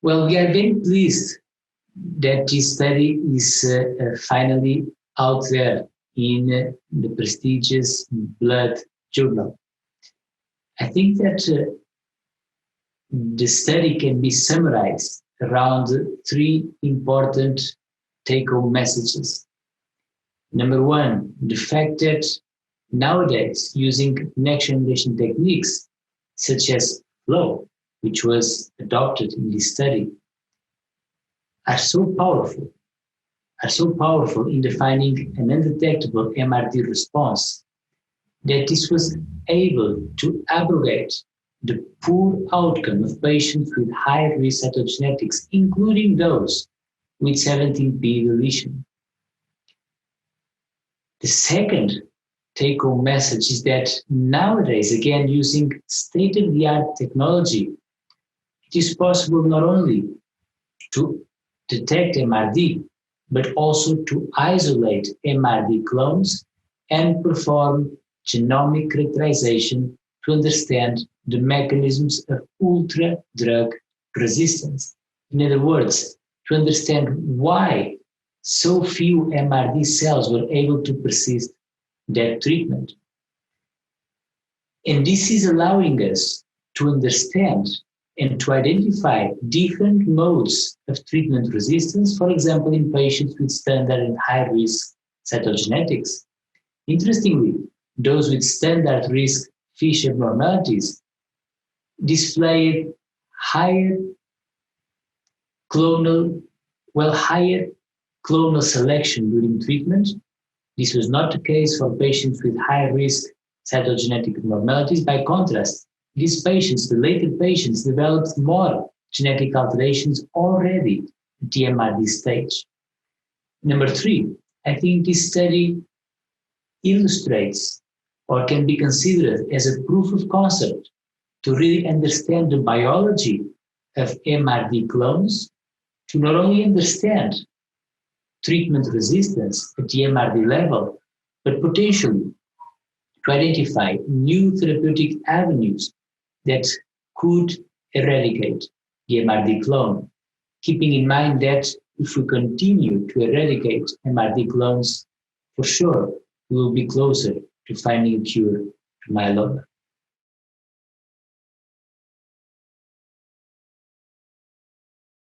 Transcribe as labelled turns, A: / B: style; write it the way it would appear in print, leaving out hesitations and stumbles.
A: Well, we are very pleased that this study is finally out there in the prestigious Blood journal. I think that the study can be summarized around three important take-home messages. Number one, the fact that nowadays, using next-generation techniques such as flow, which was adopted in this study, are so powerful in defining an undetectable MRD response that this was able to abrogate the poor outcome of patients with high-risk cytogenetics, including those with 17p deletion. The second take-home message is that nowadays, again, using state-of-the-art technology, it is possible not only to detect MRD, but also to isolate MRD clones and perform genomic characterization to understand the mechanisms of ultra-drug resistance. In other words, to understand why so few MRD cells were able to persist that treatment. And this is allowing us to understand and to identify different modes of treatment resistance, for example, in patients with standard and high-risk cytogenetics. Interestingly, those with standard risk FISH abnormalities displayed higher clonal selection during treatment. This was not the case for patients with high-risk cytogenetic abnormalities. By contrast, these patients, the later patients, developed more genetic alterations already at the MRD stage. Number three, I think this study illustrates or can be considered as a proof of concept to really understand the biology of MRD clones, to not only understand treatment resistance at the MRD level, but potentially to identify new therapeutic avenues that could eradicate the MRD clone, keeping in mind that if we continue to eradicate MRD clones, for sure, we will be closer to finding a cure to myeloma.